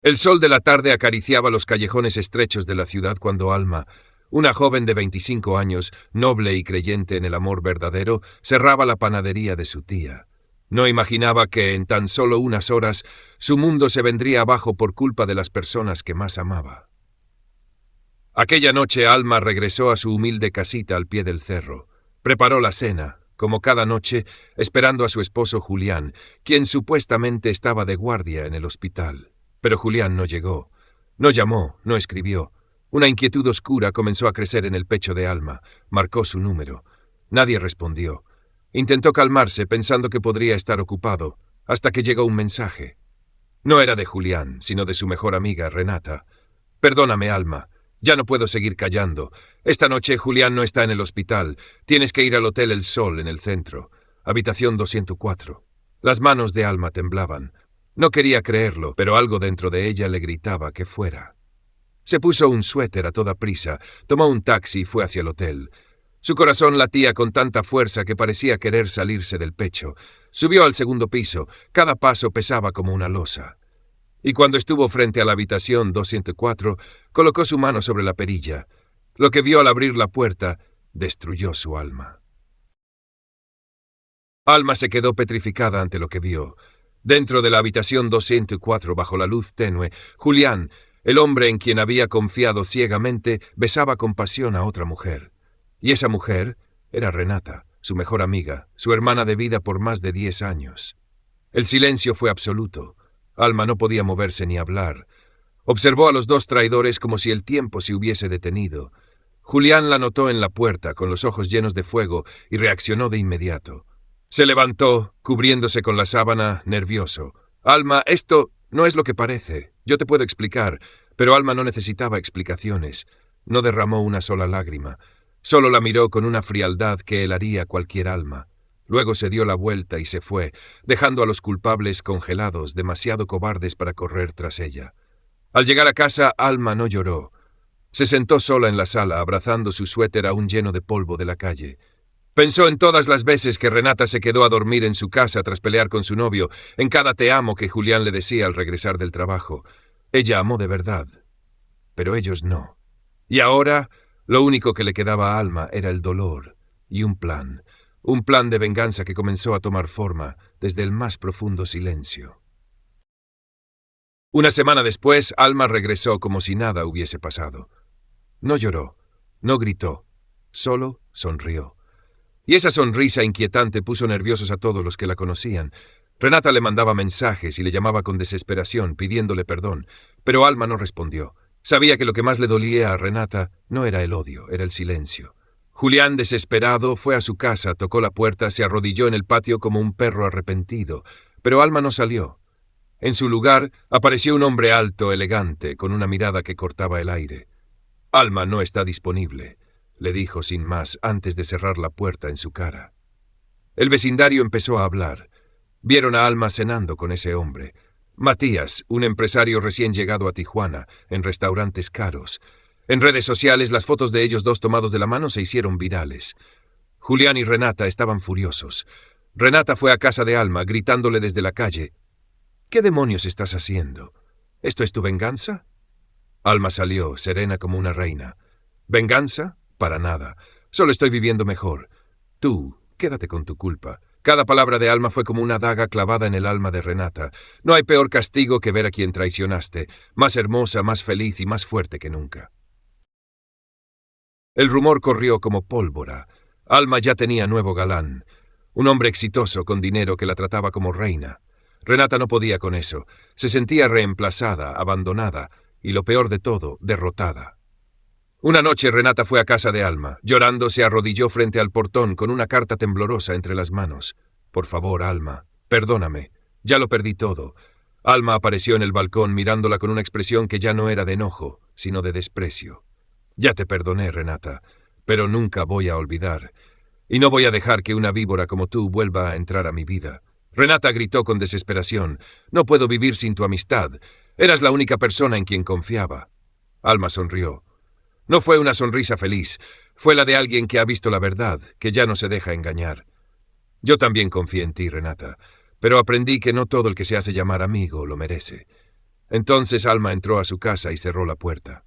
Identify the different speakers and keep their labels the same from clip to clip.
Speaker 1: El sol de la tarde acariciaba los callejones estrechos de la ciudad cuando Alma, una joven de 25 años, noble y creyente en el amor verdadero, cerraba la panadería de su tía. No imaginaba que en tan solo unas horas su mundo se vendría abajo por culpa de las personas que más amaba. Aquella noche Alma regresó a su humilde casita al pie del cerro. Preparó la cena, como cada noche, esperando a su esposo Julián, quien supuestamente estaba de guardia en el hospital. Pero Julián no llegó. No llamó, no escribió. Una inquietud oscura comenzó a crecer en el pecho de Alma. Marcó su número. Nadie respondió. Intentó calmarse pensando que podría estar ocupado, hasta que llegó un mensaje. No era de Julián, sino de su mejor amiga, Renata. «Perdóname, Alma. Ya no puedo seguir callando. Esta noche Julián no está en el hospital. Tienes que ir al Hotel El Sol, en el centro. Habitación 204. Las manos de Alma temblaban. No quería creerlo, pero algo dentro de ella le gritaba que fuera. Se puso un suéter a toda prisa, tomó un taxi y fue hacia el hotel. Su corazón latía con tanta fuerza que parecía querer salirse del pecho. Subió al segundo piso. Cada paso pesaba como una losa. Y cuando estuvo frente a la habitación 204, colocó su mano sobre la perilla. Lo que vio al abrir la puerta destruyó su alma. Alma se quedó petrificada ante lo que vio. Dentro de la habitación 204, bajo la luz tenue, Julián, el hombre en quien había confiado ciegamente, besaba con pasión a otra mujer. Y esa mujer era Renata, su mejor amiga, su hermana de vida por más de 10 años. El silencio fue absoluto. Alma no podía moverse ni hablar. Observó a los dos traidores como si el tiempo se hubiese detenido. Julián la notó en la puerta, con los ojos llenos de fuego, y reaccionó de inmediato. Se levantó, cubriéndose con la sábana, nervioso. «Alma, esto no es lo que parece. Yo te puedo explicar». Pero Alma no necesitaba explicaciones. No derramó una sola lágrima. Solo la miró con una frialdad que helaría cualquier alma. Luego se dio la vuelta y se fue, dejando a los culpables congelados, demasiado cobardes para correr tras ella. Al llegar a casa, Alma no lloró. Se sentó sola en la sala, abrazando su suéter aún lleno de polvo de la calle. Pensó en todas las veces que Renata se quedó a dormir en su casa tras pelear con su novio, en cada te amo que Julián le decía al regresar del trabajo. Ella amó de verdad, pero ellos no. Y ahora, lo único que le quedaba a Alma era el dolor y un plan de venganza que comenzó a tomar forma desde el más profundo silencio. Una semana después, Alma regresó como si nada hubiese pasado. No lloró, no gritó, solo sonrió. Y esa sonrisa inquietante puso nerviosos a todos los que la conocían. Renata le mandaba mensajes y le llamaba con desesperación, pidiéndole perdón, pero Alma no respondió. Sabía que lo que más le dolía a Renata no era el odio, era el silencio. Julián, desesperado, fue a su casa, tocó la puerta, se arrodilló en el patio como un perro arrepentido, pero Alma no salió. En su lugar apareció un hombre alto, elegante, con una mirada que cortaba el aire. «Alma no está disponible», le dijo sin más antes de cerrar la puerta en su cara. El vecindario empezó a hablar. Vieron a Alma cenando con ese hombre. Matías, un empresario recién llegado a Tijuana, en restaurantes caros. En redes sociales las fotos de ellos dos tomados de la mano se hicieron virales. Julián y Renata estaban furiosos. Renata fue a casa de Alma, gritándole desde la calle: «¿Qué demonios estás haciendo? ¿Esto es tu venganza?» Alma salió, serena como una reina. «¿Venganza? Para nada. Solo estoy viviendo mejor. Tú, quédate con tu culpa». Cada palabra de Alma fue como una daga clavada en el alma de Renata. No hay peor castigo que ver a quien traicionaste, más hermosa, más feliz y más fuerte que nunca. El rumor corrió como pólvora. Alma ya tenía nuevo galán, un hombre exitoso con dinero que la trataba como reina. Renata no podía con eso. Se sentía reemplazada, abandonada y, lo peor de todo, derrotada. Una noche Renata fue a casa de Alma. Llorando, se arrodilló frente al portón con una carta temblorosa entre las manos. «Por favor, Alma, perdóname. Ya lo perdí todo». Alma apareció en el balcón mirándola con una expresión que ya no era de enojo, sino de desprecio. «Ya te perdoné, Renata, pero nunca voy a olvidar. Y no voy a dejar que una víbora como tú vuelva a entrar a mi vida». Renata gritó con desesperación: «No puedo vivir sin tu amistad. Eras la única persona en quien confiaba». Alma sonrió. No fue una sonrisa feliz, fue la de alguien que ha visto la verdad, que ya no se deja engañar. «Yo también confié en ti, Renata, pero aprendí que no todo el que se hace llamar amigo lo merece. Entonces Alma entró a su casa y cerró la puerta.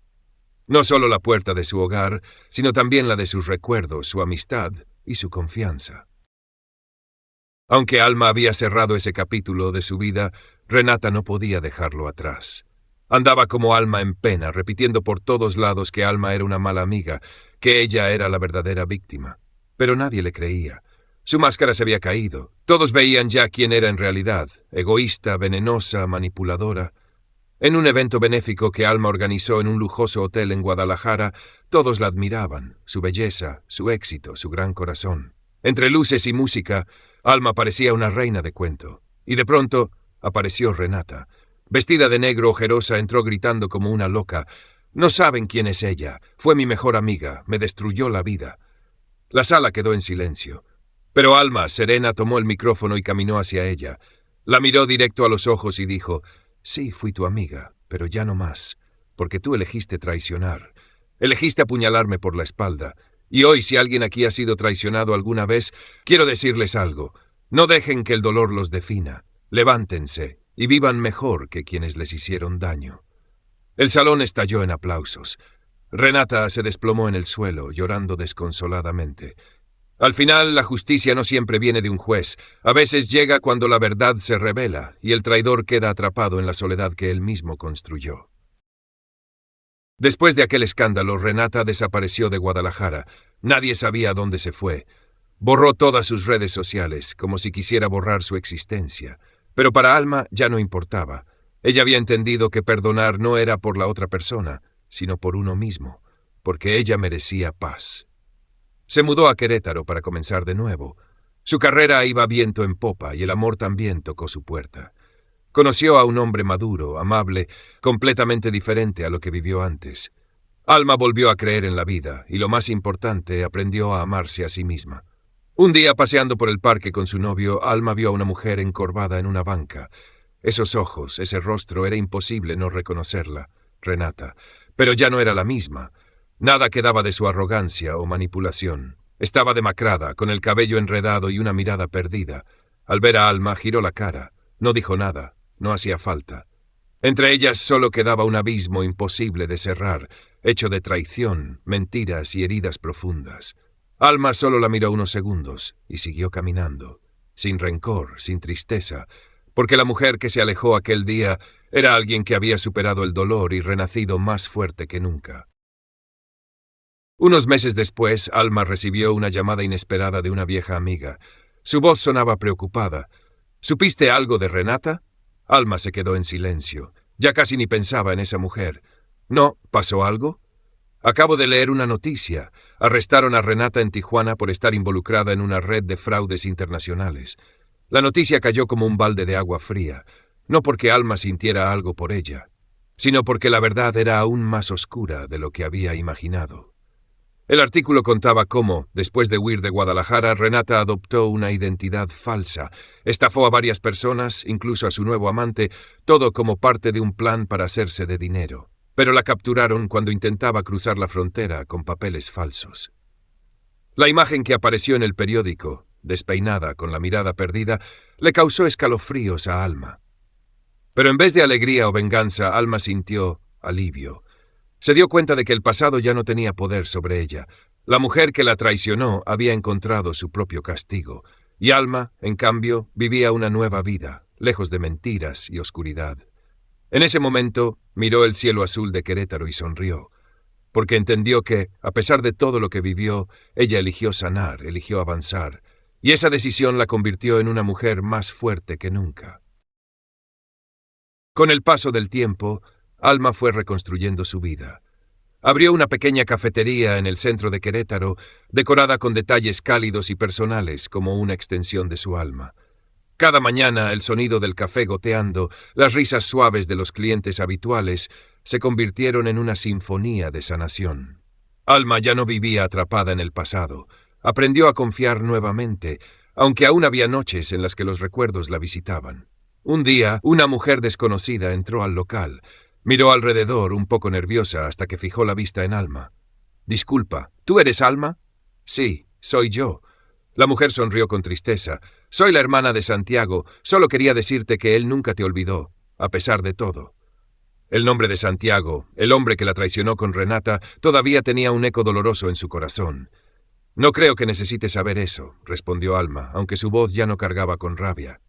Speaker 1: No solo la puerta de su hogar, sino también la de sus recuerdos, su amistad y su confianza. Aunque Alma había cerrado ese capítulo de su vida, Renata no podía dejarlo atrás. Andaba como Alma en pena, repitiendo por todos lados que Alma era una mala amiga, que ella era la verdadera víctima. Pero nadie le creía. Su máscara se había caído. Todos veían ya quién era en realidad, egoísta, venenosa, manipuladora. En un evento benéfico que Alma organizó en un lujoso hotel en Guadalajara, todos la admiraban, su belleza, su éxito, su gran corazón. Entre luces y música, Alma parecía una reina de cuento. Y de pronto apareció Renata. Vestida de negro, ojerosa, entró gritando como una loca. «No saben quién es ella. Fue mi mejor amiga. Me destruyó la vida». La sala quedó en silencio. Pero Alma, serena, tomó el micrófono y caminó hacia ella. La miró directo a los ojos y dijo: «Sí, fui tu amiga, pero ya no más, porque tú elegiste traicionar. Elegiste apuñalarme por la espalda. Y hoy, si alguien aquí ha sido traicionado alguna vez, quiero decirles algo. No dejen que el dolor los defina. Levántense y vivan mejor que quienes les hicieron daño». El salón estalló en aplausos. Renata se desplomó en el suelo, llorando desconsoladamente. Al final, la justicia no siempre viene de un juez. A veces llega cuando la verdad se revela y el traidor queda atrapado en la soledad que él mismo construyó. Después de aquel escándalo, Renata desapareció de Guadalajara. Nadie sabía dónde se fue. Borró todas sus redes sociales, como si quisiera borrar su existencia. Pero para Alma ya no importaba. Ella había entendido que perdonar no era por la otra persona, sino por uno mismo, porque ella merecía paz. Se mudó a Querétaro para comenzar de nuevo. Su carrera iba viento en popa y el amor también tocó su puerta. Conoció a un hombre maduro, amable, completamente diferente a lo que vivió antes. Alma volvió a creer en la vida y, lo más importante, aprendió a amarse a sí misma. Un día, paseando por el parque con su novio, Alma vio a una mujer encorvada en una banca. Esos ojos, ese rostro, era imposible no reconocerla, Renata. Pero ya no era la misma. Nada quedaba de su arrogancia o manipulación. Estaba demacrada, con el cabello enredado y una mirada perdida. Al ver a Alma, giró la cara. No dijo nada. No hacía falta. Entre ellas solo quedaba un abismo imposible de cerrar, hecho de traición, mentiras y heridas profundas. Alma solo la miró unos segundos y siguió caminando, sin rencor, sin tristeza, porque la mujer que se alejó aquel día era alguien que había superado el dolor y renacido más fuerte que nunca. Unos meses después, Alma recibió una llamada inesperada de una vieja amiga. Su voz sonaba preocupada. «¿Supiste algo de Renata?» Alma se quedó en silencio. Ya casi ni pensaba en esa mujer. «¿No? ¿Pasó algo?» «Acabo de leer una noticia. Arrestaron a Renata en Tijuana por estar involucrada en una red de fraudes internacionales». La noticia cayó como un balde de agua fría, no porque Alma sintiera algo por ella, sino porque la verdad era aún más oscura de lo que había imaginado. El artículo contaba cómo, después de huir de Guadalajara, Renata adoptó una identidad falsa, estafó a varias personas, incluso a su nuevo amante, todo como parte de un plan para hacerse de dinero. Pero la capturaron cuando intentaba cruzar la frontera con papeles falsos. La imagen que apareció en el periódico, despeinada, con la mirada perdida, le causó escalofríos a Alma. Pero en vez de alegría o venganza, Alma sintió alivio. Se dio cuenta de que el pasado ya no tenía poder sobre ella. La mujer que la traicionó había encontrado su propio castigo, y Alma, en cambio, vivía una nueva vida, lejos de mentiras y oscuridad. En ese momento, miró el cielo azul de Querétaro y sonrió, porque entendió que, a pesar de todo lo que vivió, ella eligió sanar, eligió avanzar, y esa decisión la convirtió en una mujer más fuerte que nunca. Con el paso del tiempo, Alma fue reconstruyendo su vida. Abrió una pequeña cafetería en el centro de Querétaro, decorada con detalles cálidos y personales como una extensión de su alma. Cada mañana el sonido del café goteando, las risas suaves de los clientes habituales, se convirtieron en una sinfonía de sanación. Alma ya no vivía atrapada en el pasado. Aprendió a confiar nuevamente, aunque aún había noches en las que los recuerdos la visitaban. Un día, una mujer desconocida entró al local. Miró alrededor, un poco nerviosa, hasta que fijó la vista en Alma. «Disculpa, ¿tú eres Alma?» «Sí, soy yo». La mujer sonrió con tristeza. «Soy la hermana de Santiago. Solo quería decirte que él nunca te olvidó, a pesar de todo». El nombre de Santiago, el hombre que la traicionó con Renata, todavía tenía un eco doloroso en su corazón. «No creo que necesite saber eso», respondió Alma, aunque su voz ya no cargaba con rabia.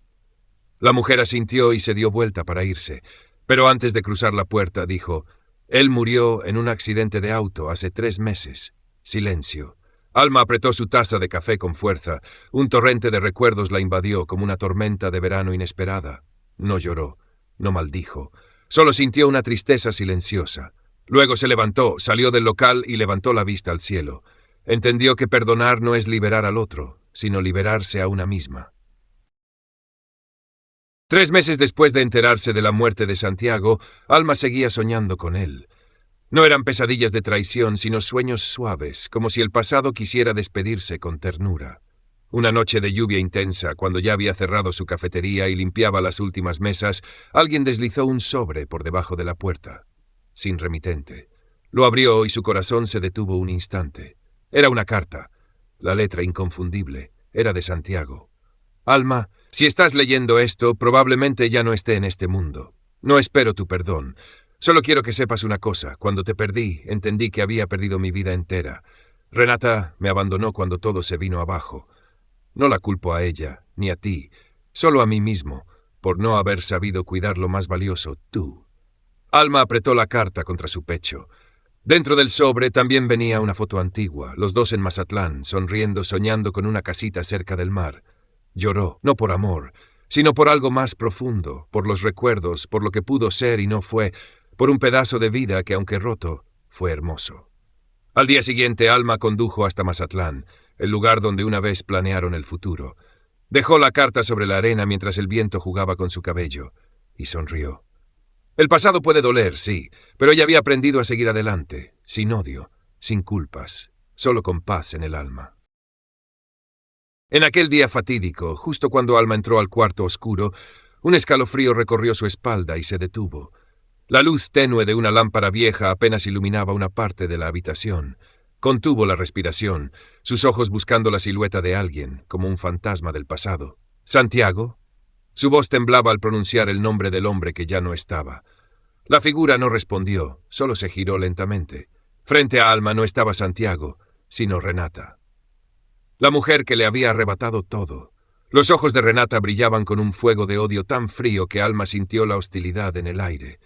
Speaker 1: La mujer asintió y se dio vuelta para irse, pero antes de cruzar la puerta dijo: «Él murió en un accidente de auto hace 3 meses». Silencio. Alma apretó su taza de café con fuerza. Un torrente de recuerdos la invadió como una tormenta de verano inesperada. No lloró, no maldijo. Solo sintió una tristeza silenciosa. Luego se levantó, salió del local y levantó la vista al cielo. Entendió que perdonar no es liberar al otro, sino liberarse a una misma. 3 meses después de enterarse de la muerte de Santiago, Alma seguía soñando con él. No eran pesadillas de traición, sino sueños suaves, como si el pasado quisiera despedirse con ternura. Una noche de lluvia intensa, cuando ya había cerrado su cafetería y limpiaba las últimas mesas, alguien deslizó un sobre por debajo de la puerta. Sin remitente. Lo abrió y su corazón se detuvo un instante. Era una carta. La letra inconfundible. Era de Santiago. «Alma, si estás leyendo esto, probablemente ya no esté en este mundo. No espero tu perdón. Solo quiero que sepas una cosa. Cuando te perdí, entendí que había perdido mi vida entera. Renata me abandonó cuando todo se vino abajo. No la culpo a ella, ni a ti, solo a mí mismo, por no haber sabido cuidar lo más valioso, tú». Alma apretó la carta contra su pecho. Dentro del sobre también venía una foto antigua, los dos en Mazatlán, sonriendo, soñando con una casita cerca del mar. Lloró, no por amor, sino por algo más profundo, por los recuerdos, por lo que pudo ser y no fue, por un pedazo de vida que, aunque roto, fue hermoso. Al día siguiente, Alma condujo hasta Mazatlán, el lugar donde una vez planearon el futuro. Dejó la carta sobre la arena mientras el viento jugaba con su cabello, y sonrió. El pasado puede doler, sí, pero ella había aprendido a seguir adelante, sin odio, sin culpas, solo con paz en el alma. En aquel día fatídico, justo cuando Alma entró al cuarto oscuro, un escalofrío recorrió su espalda y se detuvo. La luz tenue de una lámpara vieja apenas iluminaba una parte de la habitación. Contuvo la respiración, sus ojos buscando la silueta de alguien, como un fantasma del pasado. «¿Santiago?» Su voz temblaba al pronunciar el nombre del hombre que ya no estaba. La figura no respondió, solo se giró lentamente. Frente a Alma no estaba Santiago, sino Renata. La mujer que le había arrebatado todo. Los ojos de Renata brillaban con un fuego de odio tan frío que Alma sintió la hostilidad en el aire.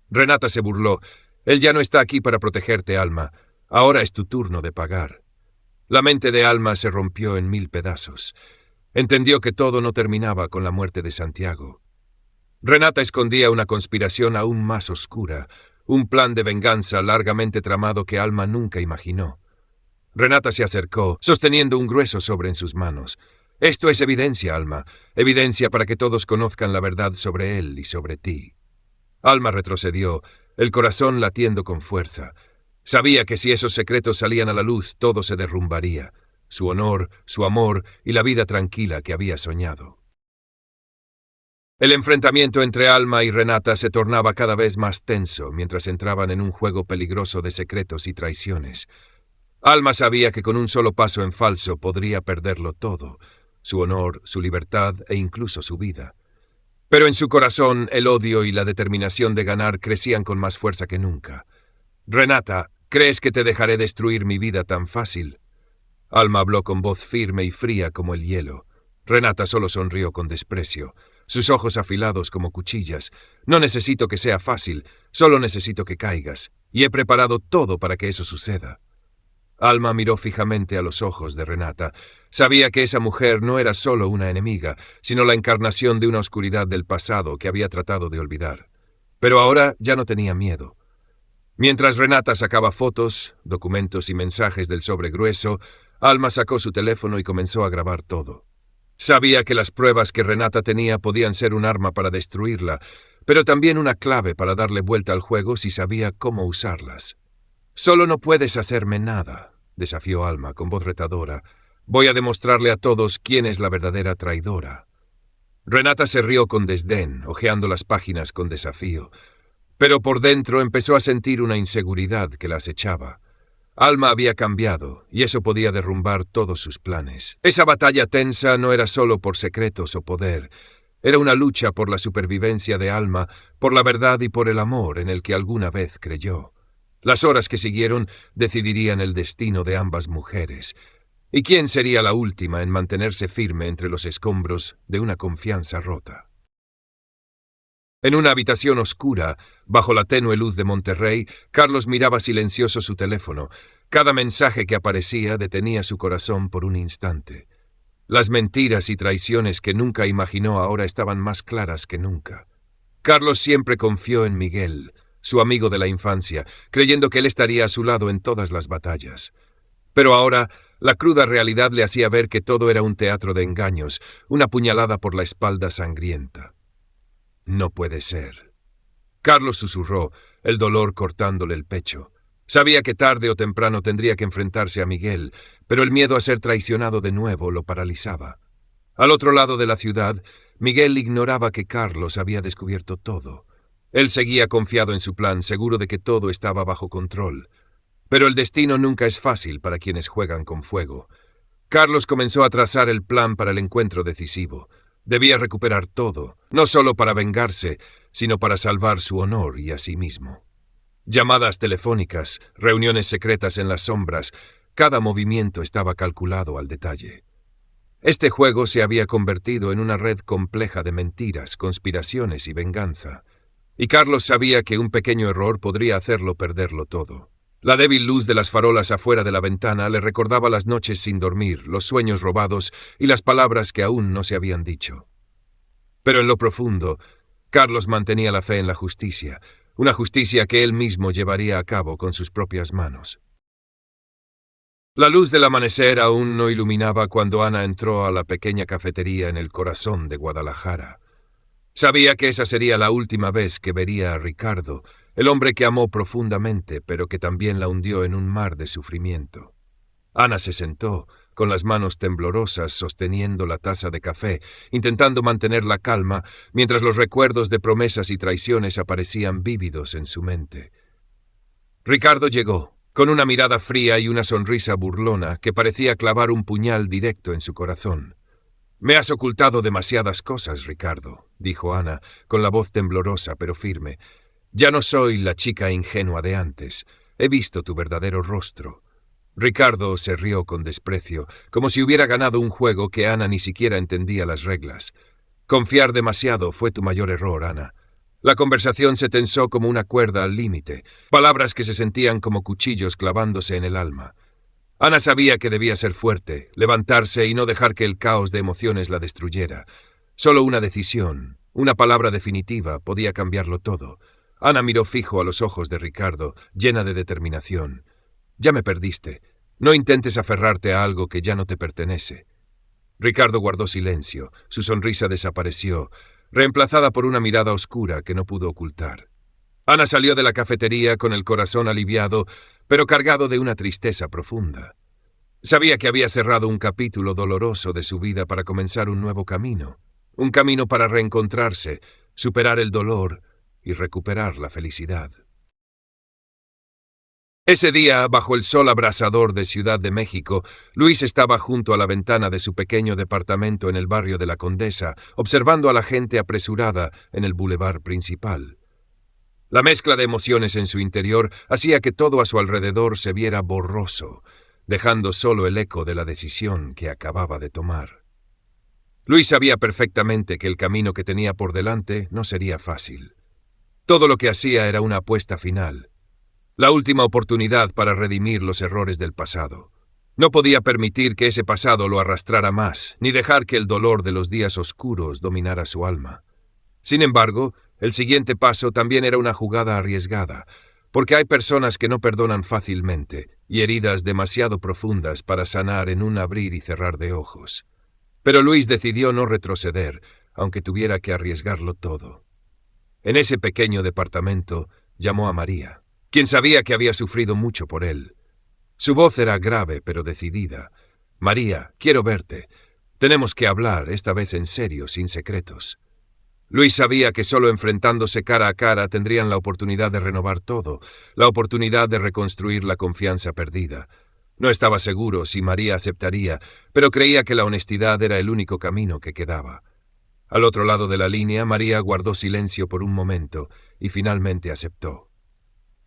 Speaker 1: Renata se burló. «Él ya no está aquí para protegerte, Alma. Ahora es tu turno de pagar». La mente de Alma se rompió en 1000 pedazos. Entendió que todo no terminaba con la muerte de Santiago. Renata escondía una conspiración aún más oscura, un plan de venganza largamente tramado que Alma nunca imaginó. Renata se acercó, sosteniendo un grueso sobre en sus manos. «Esto es evidencia, Alma, evidencia para que todos conozcan la verdad sobre él y sobre ti». Alma retrocedió, el corazón latiendo con fuerza. Sabía que si esos secretos salían a la luz, todo se derrumbaría. Su honor, su amor y la vida tranquila que había soñado. El enfrentamiento entre Alma y Renata se tornaba cada vez más tenso mientras entraban en un juego peligroso de secretos y traiciones. Alma sabía que con un solo paso en falso podría perderlo todo, su honor, su libertad e incluso su vida. Pero en su corazón el odio y la determinación de ganar crecían con más fuerza que nunca. «Renata, ¿crees que te dejaré destruir mi vida tan fácil?» Alma habló con voz firme y fría como el hielo. Renata solo sonrió con desprecio, sus ojos afilados como cuchillas. «No necesito que sea fácil, solo necesito que caigas, y he preparado todo para que eso suceda». Alma miró fijamente a los ojos de Renata. Sabía que esa mujer no era solo una enemiga, sino la encarnación de una oscuridad del pasado que había tratado de olvidar. Pero ahora ya no tenía miedo. Mientras Renata sacaba fotos, documentos y mensajes del sobre grueso, Alma sacó su teléfono y comenzó a grabar todo. Sabía que las pruebas que Renata tenía podían ser un arma para destruirla, pero también una clave para darle vuelta al juego si sabía cómo usarlas. «Solo no puedes hacerme nada», desafió Alma con voz retadora. «Voy a demostrarle a todos quién es la verdadera traidora». Renata se rió con desdén, hojeando las páginas con desafío. Pero por dentro empezó a sentir una inseguridad que la acechaba. Alma había cambiado, y eso podía derrumbar todos sus planes. Esa batalla tensa no era solo por secretos o poder. Era una lucha por la supervivencia de Alma, por la verdad y por el amor en el que alguna vez creyó. Las horas que siguieron decidirían el destino de ambas mujeres. ¿Y quién sería la última en mantenerse firme entre los escombros de una confianza rota? En una habitación oscura, bajo la tenue luz de Monterrey, Carlos miraba silencioso su teléfono. Cada mensaje que aparecía detenía su corazón por un instante. Las mentiras y traiciones que nunca imaginó ahora estaban más claras que nunca. Carlos siempre confió en Miguel, su amigo de la infancia, creyendo que él estaría a su lado en todas las batallas. Pero ahora, la cruda realidad le hacía ver que todo era un teatro de engaños, una puñalada por la espalda sangrienta. No puede ser. Carlos susurró, el dolor cortándole el pecho. Sabía que tarde o temprano tendría que enfrentarse a Miguel, pero el miedo a ser traicionado de nuevo lo paralizaba. Al otro lado de la ciudad, Miguel ignoraba que Carlos había descubierto todo. Él seguía confiado en su plan, seguro de que todo estaba bajo control. Pero el destino nunca es fácil para quienes juegan con fuego. Carlos comenzó a trazar el plan para el encuentro decisivo. Debía recuperar todo, no solo para vengarse, sino para salvar su honor y a sí mismo. Llamadas telefónicas, reuniones secretas en las sombras, cada movimiento estaba calculado al detalle. Este juego se había convertido en una red compleja de mentiras, conspiraciones y venganza. Y Carlos sabía que un pequeño error podría hacerlo perderlo todo. La débil luz de las farolas afuera de la ventana le recordaba las noches sin dormir, los sueños robados y las palabras que aún no se habían dicho. Pero en lo profundo, Carlos mantenía la fe en la justicia, una justicia que él mismo llevaría a cabo con sus propias manos. La luz del amanecer aún no iluminaba cuando Ana entró a la pequeña cafetería en el corazón de Guadalajara. Sabía que esa sería la última vez que vería a Ricardo, el hombre que amó profundamente, pero que también la hundió en un mar de sufrimiento. Ana se sentó, con las manos temblorosas sosteniendo la taza de café, intentando mantener la calma, mientras los recuerdos de promesas y traiciones aparecían vívidos en su mente. Ricardo llegó, con una mirada fría y una sonrisa burlona que parecía clavar un puñal directo en su corazón. «Me has ocultado demasiadas cosas, Ricardo», dijo Ana, con la voz temblorosa pero firme. «Ya no soy la chica ingenua de antes. He visto tu verdadero rostro». Ricardo se rió con desprecio, como si hubiera ganado un juego que Ana ni siquiera entendía las reglas. «Confiar demasiado fue tu mayor error, Ana». La conversación se tensó como una cuerda al límite, palabras que se sentían como cuchillos clavándose en el alma. Ana sabía que debía ser fuerte, levantarse y no dejar que el caos de emociones la destruyera. Solo una decisión, una palabra definitiva, podía cambiarlo todo. Ana miró fijo a los ojos de Ricardo, llena de determinación. «Ya me perdiste. No intentes aferrarte a algo que ya no te pertenece». Ricardo guardó silencio. Su sonrisa desapareció, reemplazada por una mirada oscura que no pudo ocultar. Ana salió de la cafetería con el corazón aliviado, pero cargado de una tristeza profunda. Sabía que había cerrado un capítulo doloroso de su vida para comenzar un nuevo camino. Un camino para reencontrarse, superar el dolor y recuperar la felicidad. Ese día, bajo el sol abrasador de Ciudad de México, Luis estaba junto a la ventana de su pequeño departamento en el barrio de la Condesa, observando a la gente apresurada en el bulevar principal. La mezcla de emociones en su interior hacía que todo a su alrededor se viera borroso, dejando solo el eco de la decisión que acababa de tomar. Luis sabía perfectamente que el camino que tenía por delante no sería fácil. Todo lo que hacía era una apuesta final. La última oportunidad para redimir los errores del pasado. No podía permitir que ese pasado lo arrastrara más, ni dejar que el dolor de los días oscuros dominara su alma. Sin embargo, el siguiente paso también era una jugada arriesgada, porque hay personas que no perdonan fácilmente y heridas demasiado profundas para sanar en un abrir y cerrar de ojos. Pero Luis decidió no retroceder, aunque tuviera que arriesgarlo todo. En ese pequeño departamento llamó a María, quien sabía que había sufrido mucho por él. Su voz era grave pero decidida. «María, quiero verte. Tenemos que hablar, esta vez en serio, sin secretos». Luis sabía que solo enfrentándose cara a cara tendrían la oportunidad de renovar todo, la oportunidad de reconstruir la confianza perdida. No estaba seguro si María aceptaría, pero creía que la honestidad era el único camino que quedaba. Al otro lado de la línea, María guardó silencio por un momento y finalmente aceptó.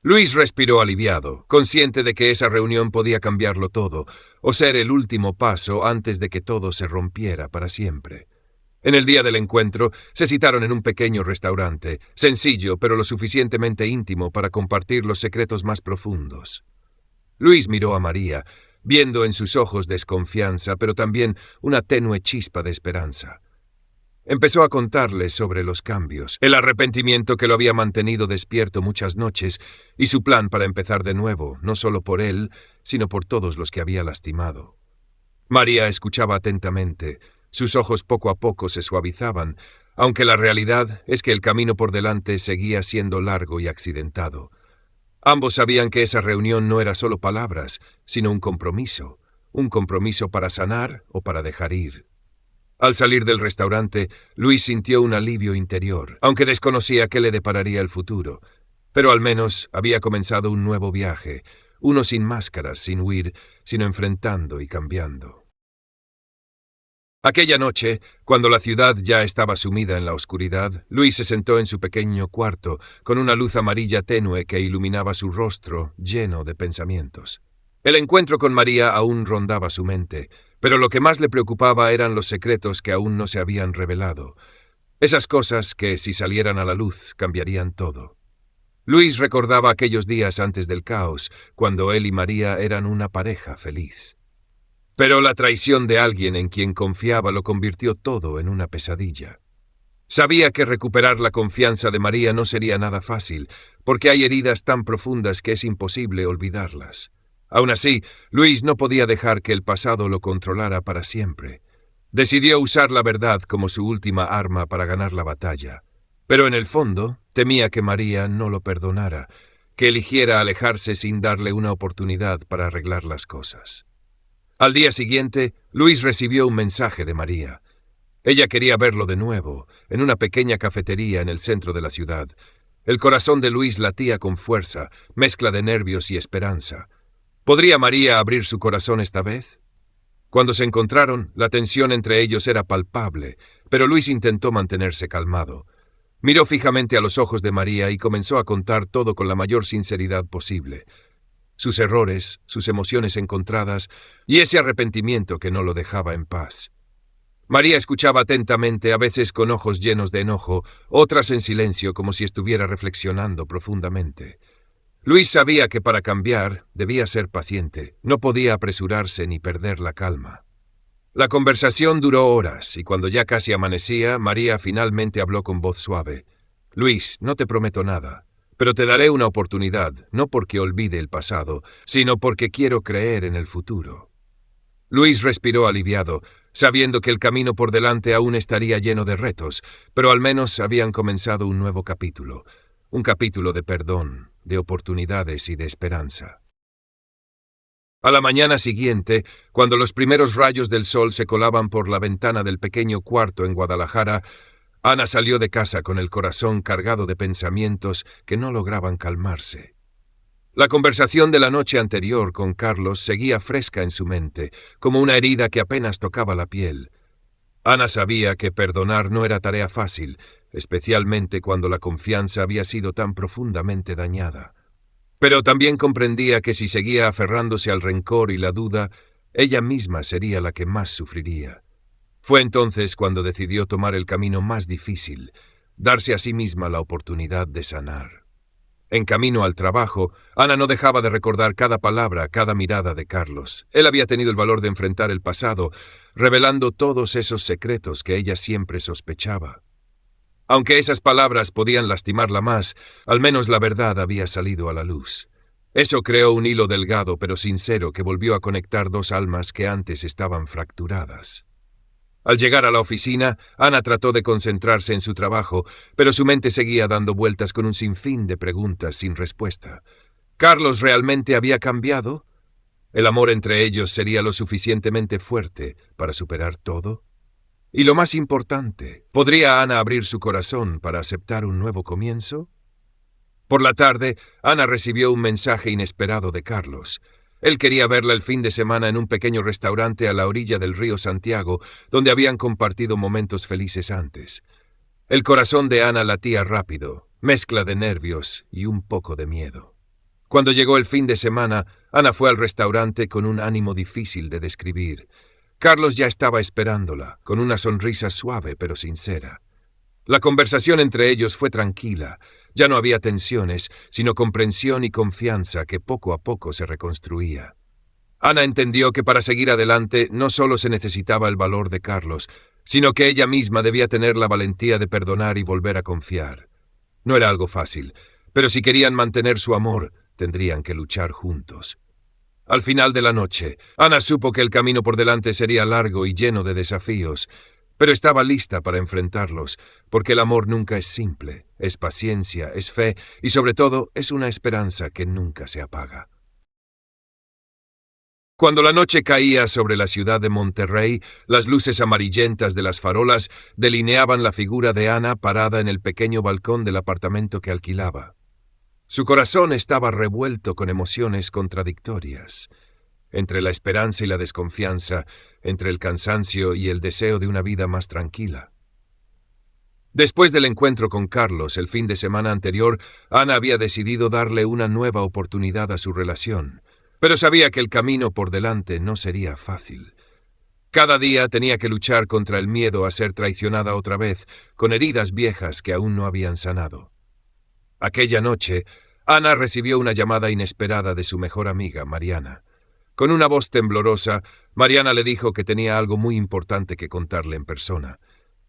Speaker 1: Luis respiró aliviado, consciente de que esa reunión podía cambiarlo todo, o ser el último paso antes de que todo se rompiera para siempre. En el día del encuentro, se citaron en un pequeño restaurante, sencillo pero lo suficientemente íntimo para compartir los secretos más profundos. Luis miró a María, viendo en sus ojos desconfianza, pero también una tenue chispa de esperanza. Empezó a contarle sobre los cambios, el arrepentimiento que lo había mantenido despierto muchas noches y su plan para empezar de nuevo, no solo por él, sino por todos los que había lastimado. María escuchaba atentamente. Sus ojos poco a poco se suavizaban, aunque la realidad es que el camino por delante seguía siendo largo y accidentado. Ambos sabían que esa reunión no era solo palabras, sino un compromiso para sanar o para dejar ir. Al salir del restaurante, Luis sintió un alivio interior, aunque desconocía qué le depararía el futuro. Pero al menos había comenzado un nuevo viaje, uno sin máscaras, sin huir, sino enfrentando y cambiando. Aquella noche, cuando la ciudad ya estaba sumida en la oscuridad, Luis se sentó en su pequeño cuarto, con una luz amarilla tenue que iluminaba su rostro, lleno de pensamientos. El encuentro con María aún rondaba su mente, pero lo que más le preocupaba eran los secretos que aún no se habían revelado. Esas cosas que, si salieran a la luz, cambiarían todo. Luis recordaba aquellos días antes del caos, cuando él y María eran una pareja feliz. Pero la traición de alguien en quien confiaba lo convirtió todo en una pesadilla. Sabía que recuperar la confianza de María no sería nada fácil, porque hay heridas tan profundas que es imposible olvidarlas. Aún así, Luis no podía dejar que el pasado lo controlara para siempre. Decidió usar la verdad como su última arma para ganar la batalla. Pero en el fondo, temía que María no lo perdonara, que eligiera alejarse sin darle una oportunidad para arreglar las cosas. Al día siguiente, Luis recibió un mensaje de María. Ella quería verlo de nuevo, en una pequeña cafetería en el centro de la ciudad. El corazón de Luis latía con fuerza, mezcla de nervios y esperanza. ¿Podría María abrir su corazón esta vez? Cuando se encontraron, la tensión entre ellos era palpable, pero Luis intentó mantenerse calmado. Miró fijamente a los ojos de María y comenzó a contar todo con la mayor sinceridad posible. Sus errores, sus emociones encontradas y ese arrepentimiento que no lo dejaba en paz. María escuchaba atentamente, a veces con ojos llenos de enojo, otras en silencio como si estuviera reflexionando profundamente. Luis sabía que para cambiar debía ser paciente, no podía apresurarse ni perder la calma. La conversación duró horas y cuando ya casi amanecía, María finalmente habló con voz suave. «Luis, no te prometo nada, pero te daré una oportunidad, no porque olvide el pasado, sino porque quiero creer en el futuro». Luis respiró aliviado, sabiendo que el camino por delante aún estaría lleno de retos, pero al menos habían comenzado un nuevo capítulo, un capítulo de perdón, de oportunidades y de esperanza. A la mañana siguiente, cuando los primeros rayos del sol se colaban por la ventana del pequeño cuarto en Guadalajara, Ana salió de casa con el corazón cargado de pensamientos que no lograban calmarse. La conversación de la noche anterior con Carlos seguía fresca en su mente, como una herida que apenas tocaba la piel. Ana sabía que perdonar no era tarea fácil, especialmente cuando la confianza había sido tan profundamente dañada. Pero también comprendía que si seguía aferrándose al rencor y la duda, ella misma sería la que más sufriría. Fue entonces cuando decidió tomar el camino más difícil, darse a sí misma la oportunidad de sanar. En camino al trabajo, Ana no dejaba de recordar cada palabra, cada mirada de Carlos. Él había tenido el valor de enfrentar el pasado, revelando todos esos secretos que ella siempre sospechaba. Aunque esas palabras podían lastimarla más, al menos la verdad había salido a la luz. Eso creó un hilo delgado pero sincero que volvió a conectar dos almas que antes estaban fracturadas. Al llegar a la oficina, Ana trató de concentrarse en su trabajo, pero su mente seguía dando vueltas con un sinfín de preguntas sin respuesta. ¿Carlos realmente había cambiado? ¿El amor entre ellos sería lo suficientemente fuerte para superar todo? Y lo más importante, ¿podría Ana abrir su corazón para aceptar un nuevo comienzo? Por la tarde, Ana recibió un mensaje inesperado de Carlos. Él quería verla el fin de semana en un pequeño restaurante a la orilla del río Santiago, donde habían compartido momentos felices antes. El corazón de Ana latía rápido, mezcla de nervios y un poco de miedo. Cuando llegó el fin de semana, Ana fue al restaurante con un ánimo difícil de describir. Carlos ya estaba esperándola, con una sonrisa suave pero sincera. La conversación entre ellos fue tranquila. Ya no había tensiones, sino comprensión y confianza que poco a poco se reconstruía. Ana entendió que para seguir adelante no solo se necesitaba el valor de Carlos, sino que ella misma debía tener la valentía de perdonar y volver a confiar. No era algo fácil, pero si querían mantener su amor, tendrían que luchar juntos. Al final de la noche, Ana supo que el camino por delante sería largo y lleno de desafíos, pero estaba lista para enfrentarlos, porque el amor nunca es simple, es paciencia, es fe y sobre todo es una esperanza que nunca se apaga. Cuando la noche caía sobre la ciudad de Monterrey, las luces amarillentas de las farolas delineaban la figura de Ana parada en el pequeño balcón del apartamento que alquilaba. Su corazón estaba revuelto con emociones contradictorias, entre la esperanza y la desconfianza, entre el cansancio y el deseo de una vida más tranquila. Después del encuentro con Carlos el fin de semana anterior, Ana había decidido darle una nueva oportunidad a su relación, pero sabía que el camino por delante no sería fácil. Cada día tenía que luchar contra el miedo a ser traicionada otra vez, con heridas viejas que aún no habían sanado. Aquella noche, Ana recibió una llamada inesperada de su mejor amiga, Mariana. Con una voz temblorosa, Mariana le dijo que tenía algo muy importante que contarle en persona.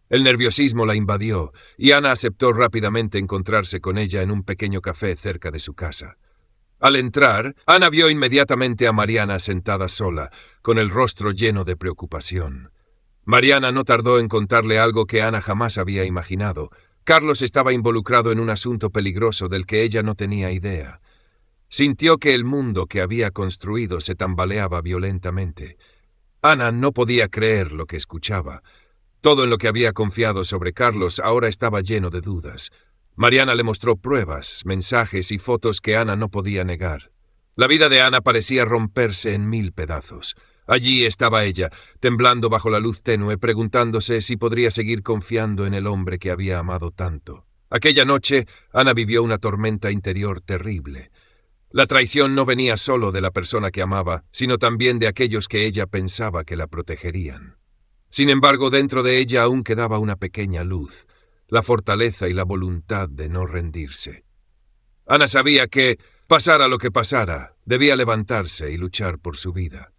Speaker 1: El nerviosismo la invadió, y Ana aceptó rápidamente encontrarse con ella en un pequeño café cerca de su casa. Al entrar, Ana vio inmediatamente a Mariana sentada sola, con el rostro lleno de preocupación. Mariana no tardó en contarle algo que Ana jamás había imaginado. Carlos estaba involucrado en un asunto peligroso del que ella no tenía idea. Sintió que el mundo que había construido se tambaleaba violentamente. Ana no podía creer lo que escuchaba. Todo en lo que había confiado sobre Carlos ahora estaba lleno de dudas. Mariana le mostró pruebas, mensajes y fotos que Ana no podía negar. La vida de Ana parecía romperse en 1000 pedazos. Allí estaba ella, temblando bajo la luz tenue, preguntándose si podría seguir confiando en el hombre que había amado tanto. Aquella noche, Ana vivió una tormenta interior terrible. La traición no venía solo de la persona que amaba, sino también de aquellos que ella pensaba que la protegerían. Sin embargo, dentro de ella aún quedaba una pequeña luz, la fortaleza y la voluntad de no rendirse. Ana sabía que, pasara lo que pasara, debía levantarse y luchar por su vida.